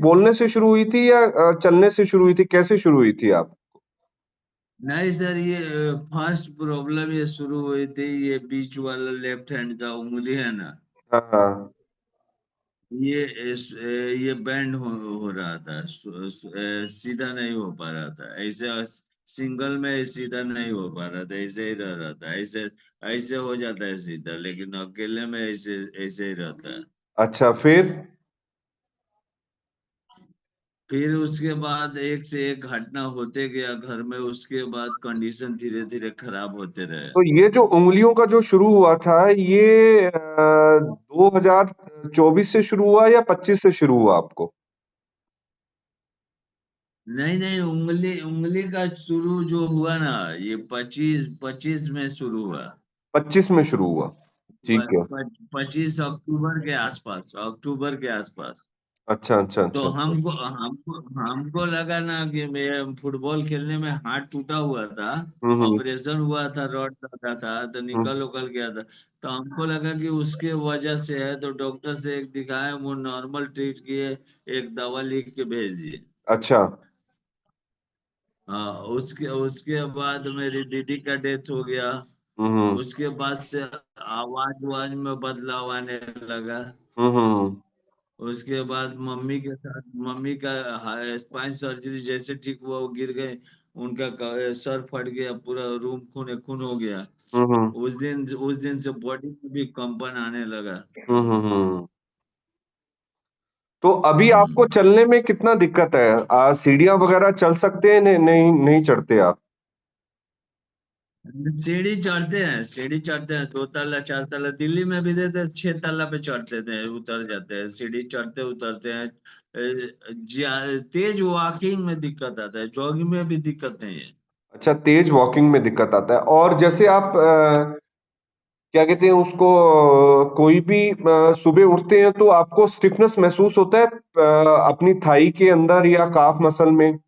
बोलने से शुरू हुई थी या चलने से शुरू हुई थी? कैसे शुरू हुई थी आप? नहीं सर, ये फर्स्ट प्रॉब्लम ये शुरू हुई थी, ये बीच वाला लेफ्ट हैंड का उंगली है ना, हाँ, हाँ। ये ये बैंड हो रहा था, सीधा नहीं हो पा रहा था ऐसे। सिंगल में सीधा नहीं हो पा रहा था, ऐसे ही रह रहा था, ऐसे ऐसे हो जाता है सीधा, लेकिन अकेले में ऐसे ऐसे ही रहता है। अच्छा, फिर? फिर उसके बाद एक से एक घटना होते गया घर में, उसके बाद कंडीशन धीरे धीरे खराब होते रहे। तो ये जो उँगलियों का जो शुरू हुआ था, ये 2024 से शुरू हुआ या 25 से शुरू हुआ आपको? नहीं नहीं, उंगली उंगली का शुरू जो हुआ ना, ये 25 में शुरू हुआ। 25 में शुरू हुआ। ठीक है। 25 अक्टूबर के आसपास, अक्टूबर के आसपास। अच्छा, अच्छा, तो अच्छा, अच्छा। हमको हमको हमको लगा ना कि मैं फुटबॉल खेलने में हाथ टूटा हुआ था, हुँ, हुँ। ऑपरेशन हुआ था, रॉड लगा था तो हुँ। निकल उकल गया था। तो हमको लगा कि उसके वजह से है, तो डॉक्टर से एक दिखाए, वो नॉर्मल ट्रीट किए, एक दवा लिख के भेज दिए। अच्छा। हाँ, उसके उसके बाद मेरी दीदी का डेथ हो गया। हुँ, हुँ। उसके बाद से आवाज वाज में बदलाव आने लगा। हुँ, हुँ, हुँ। उसके बाद मम्मी के साथ, मम्मी का स्पाइन सर्जरी जैसे ठीक हुआ, वो गिर गए, उनका सर फट गया, पूरा रूम खून खून हो गया। हुँ, हुँ। उस दिन से बॉडी में भी कंपन आने लगा। हुँ, हुँ, हुँ। तो अभी आपको हम्म। चलने में कितना दिक्कत है? सीढ़ियाँ वगैरह चल सकते हैं? नहीं नहीं चढ़ते आप? सीढ़ी चढ़ते हैं, 2 तल्ला 4 तल्ला, दिल्ली में भी देते 6 तल्ला पे चढ़ते थे, उतर जाते हैं, सीढ़ी चढ़ते उतरते हैं। तेज वॉकिंग में दिक्कत आता है, जॉगिंग में भी दिक्कत नहीं है। अच्छा, तेज़ वॉकिंग में दिक्कत आता है। और जैसे आप क्या कहते हैं उसको, कोई भी सुबह उठते हैं तो आपको स्टिफनेस महसूस होता है अपनी थाई के अंदर या काफ मसल में?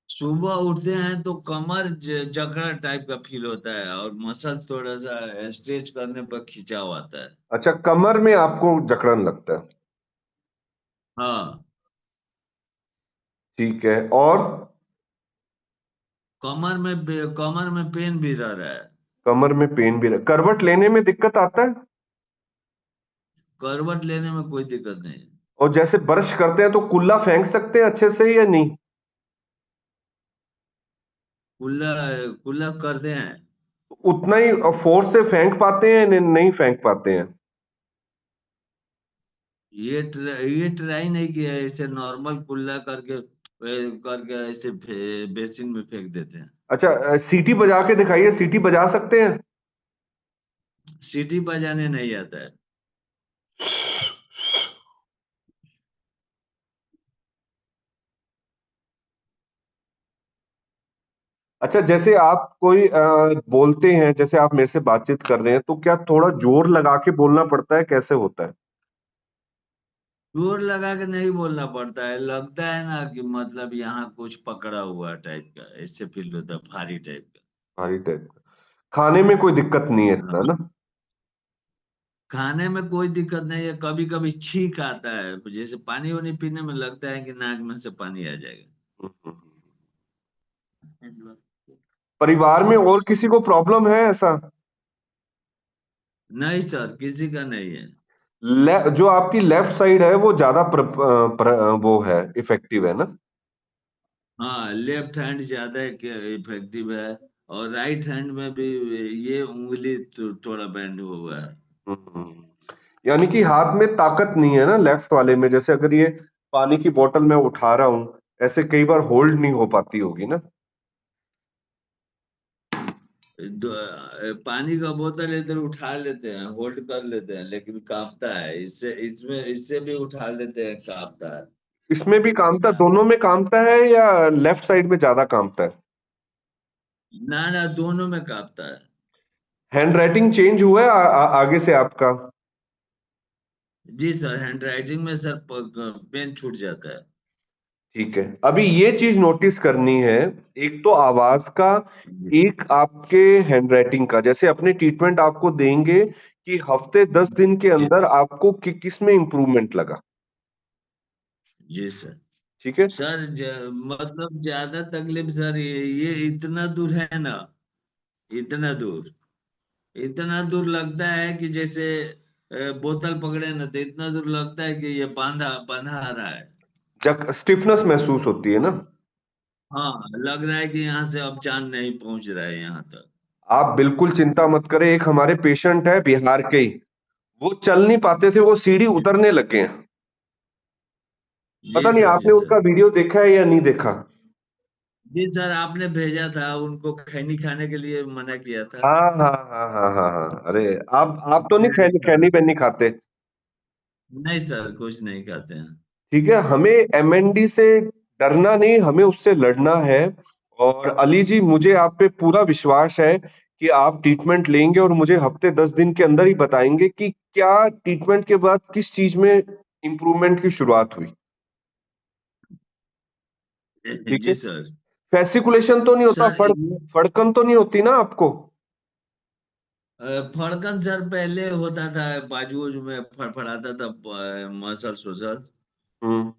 सुबह उठते हैं तो कमर जकड़ा टाइप का फील होता है, और मसल्स थोड़ा सा स्ट्रेच करने पर खिंचाव आता है। अच्छा, कमर में आपको जकड़न लगता है। हाँ, ठीक है। और? कमर में पेन भी रह रहा है। कमर में पेन भी करवट लेने में दिक्कत आता है? करवट लेने में कोई दिक्कत नहीं है। और जैसे ब्रश करते हैं तो कुल्ला फेंक सकते हैं अच्छे से या नहीं? कुल्ला कुल्ला करते हैं। उतना ही फोर्स से फेंक पाते हैं, नहीं फेंक पाते हैं? ये ट्राई नहीं किया है, इसे नॉर्मल कुल्ला करके ऐसे बेसिन में फेंक देते हैं। अच्छा, सीटी बजा के दिखाइए, सीटी बजा सकते हैं? सीटी बजाने नहीं आता है। अच्छा, जैसे आप कोई बोलते हैं, जैसे आप मेरे से बातचीत कर रहे हैं, तो क्या थोड़ा जोर लगा के बोलना पड़ता है? कैसे होता है? जोर लगा के नहीं बोलना पड़ता है, लगता है ना कि मतलब यहाँ कुछ पकड़ा हुआ टाइप का, इससे फील होता है, भारी टाइप भारी टाइप का। खाने में कोई दिक्कत नहीं है का। इतना ना? हाँ, खाने में कोई दिक्कत नहीं है, कभी कभी छींक आता है, जैसे पानी वानी पीने में लगता है कि नाक में से पानी आ जाएगा। हम्म, परिवार में और किसी को प्रॉब्लम है ऐसा? नहीं सर, किसी का नहीं है। जो आपकी लेफ्ट साइड है वो ज्यादा वो है, इफेक्टिव है ना? हाँ, लेफ्ट हैंड ज्यादा इफेक्टिव है, और राइट हैंड में भी ये उंगली थोड़ा बैंड हुआ है। हम्म। यानी कि हाथ में ताकत नहीं है ना लेफ्ट वाले में, जैसे अगर ये पानी की बोतल मैं उठा रहा हूं, ऐसे कई बार होल्ड नहीं हो पाती होगी ना? पानी का बोतल इधर उठा लेते हैं, होल्ड कर लेते हैं, लेकिन कांपता है, इससे भी उठा लेते हैं, कांपता है। इसमें भी कामता, दोनों में कामता है या लेफ्ट साइड में ज्यादा कामता है? ना ना, दोनों में कांपता है। हैंड राइटिंग चेंज हुआ है आगे से आपका? जी सर, हैंड राइटिंग में सर पेन छूट जाता है। ठीक है। अभी ये चीज नोटिस करनी है, एक तो आवाज का, जी एक आपके हैंडराइटिंग का। जैसे अपने ट्रीटमेंट आपको देंगे कि हफ्ते 10 दिन के जी। अंदर आपको किस में इंप्रूवमेंट लगा। जी सर। ठीक है। सर मतलब ज्यादा तकलीफ सर, ये इतना दूर है ना, इतना दूर, इतना दूर लगता है कि जैसे बोतल पकड़े ना, तो इतना दूर लगता है कि ये बांधा बांधा आ रहा है। जब स्टिफनेस महसूस होती है ना। हाँ, लग रहा है कि यहाँ से अब जान नहीं पहुंच रहा है यहाँ तक। आप बिल्कुल चिंता मत करें, एक हमारे पेशेंट है बिहार के ही, वो चल नहीं पाते थे, वो सीढ़ी जी उतरने लगे हैं। जी पता नहीं सर, जी आपने सर। उनका वीडियो देखा है या नहीं देखा। जी सर, आपने भेजा था, उनको खैनी खाने के लिए मना किया था। हाँ हाँ हाँ हाँ हाँ हाँ, अरे आप तो नहीं नहीं खैनी सर, खैनी बैनी खाते। नहीं सर, कुछ नहीं खाते हैं। ठीक है, हमें एमएनडी से डरना नहीं, हमें उससे लड़ना है। और अली जी, मुझे आप पे पूरा विश्वास है कि आप ट्रीटमेंट लेंगे और मुझे हफ्ते 10 दिन के अंदर ही बताएंगे कि क्या ट्रीटमेंट के बाद किस चीज में इंप्रूवमेंट की शुरुआत हुई। ठीक है। जी सर। फेसिकुलेशन तो नहीं होता, सर ये फड़कन तो नहीं होती ना आपको। फड़कन सर पहले होता था, बाजू में फड़फड़ाता था, मसल्स वसल्स। हम्म।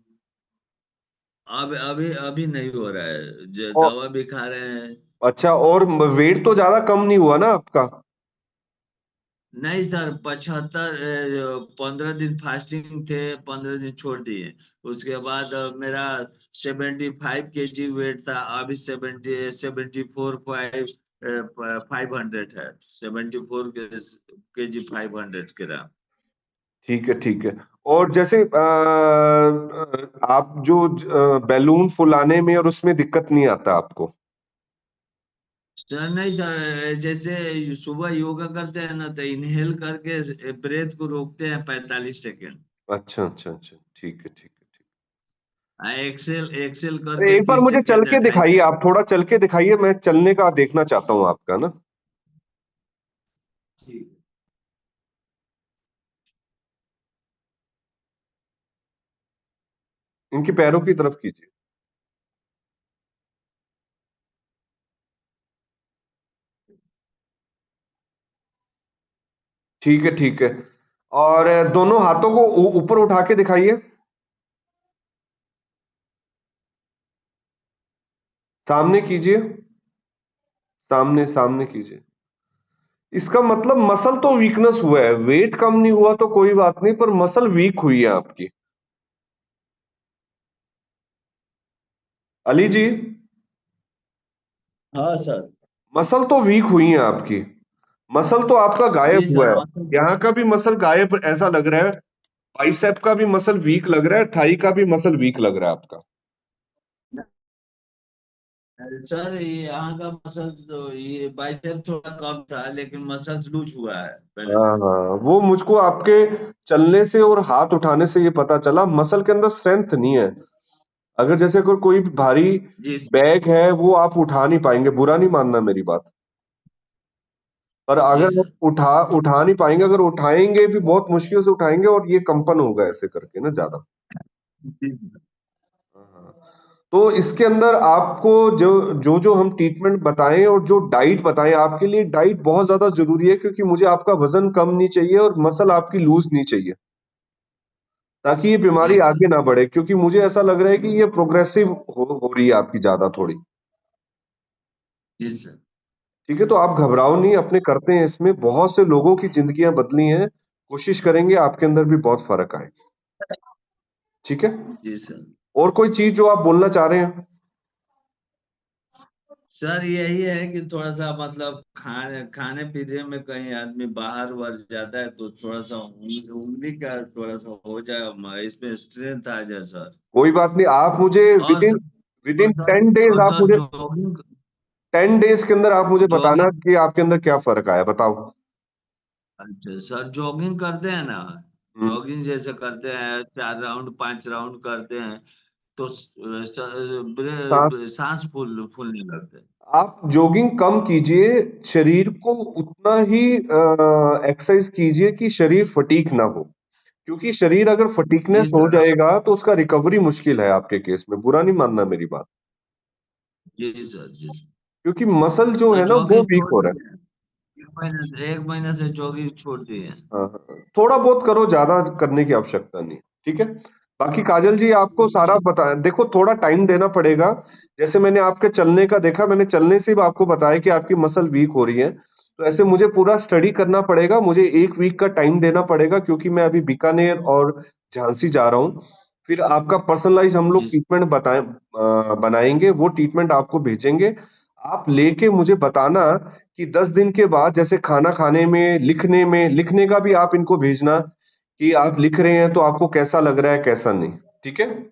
अब अभी अभी नहीं हो रहा है, जो और दवा भी खा रहे हैं। अच्छा, और वेट तो ज्यादा कम नहीं हुआ ना आपका। नहीं सर, 75, 15 दिन फास्टिंग थे, 15 दिन छोड़ दिए। उसके बाद मेरा 75 kg वेट था, अभी 500 है, 74 kg 500 ग्राम। ठीक है ठीक है। और जैसे आप जो बैलून फुलाने में और उसमें दिक्कत नहीं आता आपको। सर नहीं सर, जैसे सुबह योगा करते हैं ना, तो इनहेल करके ब्रेथ को रोकते हैं 45 सेकेंड। अच्छा अच्छा अच्छा, ठीक है ठीक है ठीक। एक्सेल एक्सेल अरे करके एक बार तीस मुझे चल सेकेंड के 28 दिखाइए, सेकेंड आप थोड़ा चल के दिखाइए, मैं चलने का देखना चाहता हूँ आपका ना। ठीक इनकी पैरों की तरफ कीजिए। ठीक है ठीक है। और दोनों हाथों को ऊपर उठा के दिखाइए। सामने कीजिए। सामने सामने कीजिए। इसका मतलब मसल तो वीकनेस हुआ है, वेट कम नहीं हुआ तो कोई बात नहीं, पर मसल वीक हुई है आपकी। अली जी, हाँ सर। मसल तो वीक हुई है आपकी। मसल तो आपका जी गायब हुआ सर, है। मतलब यहाँ का भी मसल गायब ऐसा लग रहा है। बाइसेप का भी मसल वीक लग रहा है, थाई का भी मसल वीक लग रहा है आपका। सर ये यहाँ का मसल्स तो, ये बाइसेप थोड़ा कम था, लेकिन मसल्स लूज हुआ है पहले हाँ से। हाँ, वो मुझको आपके चलने से और हाथ उठाने से ये पता चला, मसल के अंदर स्ट्रेंथ नहीं है। अगर जैसे अगर कोई भारी जी बैग है वो आप उठा नहीं पाएंगे, बुरा नहीं मानना मेरी बात। पर जी अगर सर। आप उठा उठा नहीं पाएंगे, अगर उठाएंगे भी बहुत मुश्किल से उठाएंगे और ये कंपन होगा ऐसे करके ना ज्यादा। जी सर। हाँ। तो इसके अंदर आपको जो जो जो हम ट्रीटमेंट बताएं और जो डाइट बताएं, आपके लिए डाइट बहुत ज्यादा जरूरी है, क्योंकि मुझे आपका वजन कम नहीं चाहिए और मसल आपकी लूज नहीं चाहिए, ताकि ये जी बीमारी सर। आगे ना बढ़े, क्योंकि मुझे ऐसा लग रहा है कि ये प्रोग्रेसिव हो रही है आपकी ज्यादा थोड़ी। जी सर। ठीक है, तो आप घबराओ नहीं, अपने करते हैं, इसमें बहुत से लोगों की जिंदगियां बदली हैं। कोशिश करेंगे आपके अंदर भी बहुत फर्क आए। ठीक है। जी सर। और कोई चीज जो आप बोलना चाह रहे हैं। सर यही है कि थोड़ा सा मतलब खाने खाने पीने में कहीं आदमी बाहर वार जाता है, तो थोड़ा सा उंगली उंगली का थोड़ा सा हो जाए, इसमें स्ट्रेंथ आ जाए सर। कोई बात नहीं, आप मुझे और विदिन सर और विदिन सर 10 डेज और आप सर मुझे जॉगिंग 10 डेज के अंदर आप मुझे बताना जॉगिंग कि आपके अंदर क्या फर्क आया, बताओ। अच्छा सर, जॉगिंग करते हैं ना, हम्म। जॉगिंग जैसे करते हैं, 4 राउंड 5 राउंड करते हैं, तो सांस, सांस फूलने लगते हैं। आप जॉगिंग कम कीजिए, शरीर को उतना ही एक्सरसाइज कीजिए कि शरीर फटीक ना हो, क्योंकि शरीर अगर जी फटीकनेस हो सर। जाएगा तो उसका रिकवरी मुश्किल है आपके केस में, बुरा नहीं मानना मेरी बात। जी सर। जी सर। क्योंकि मसल जो तो है ना वो जॉगिंग वीक छोड़ हो रहा है। दिए हैं, 1 महीने से जॉगिंग छोड़ दिए हैं। हाँ हाँ हाँ। थोड़ा बहुत करो, ज्यादा करने की आवश्यकता नहीं। ठीक है। बाकी काजल जी आपको सारा बता देखो थोड़ा टाइम देना पड़ेगा। जैसे मैंने आपके चलने का देखा, मैंने चलने से भी आपको बताया कि आपकी मसल वीक हो रही है। तो ऐसे मुझे पूरा स्टडी करना पड़ेगा, मुझे 1 वीक का टाइम देना पड़ेगा क्योंकि मैं अभी बीकानेर और झांसी जा रहा हूँ। फिर आपका पर्सनलाइज़ हम लोग जी ट्रीटमेंट बनाएँगे, वो ट्रीटमेंट आपको भेजेंगे। आप लेके मुझे बताना कि 10 दिन के बाद जैसे खाना खाने में, लिखने का भी आप इनको भेजना कि आप लिख रहे हैं तो आपको कैसा लग रहा है, कैसा नहीं। ठीक है?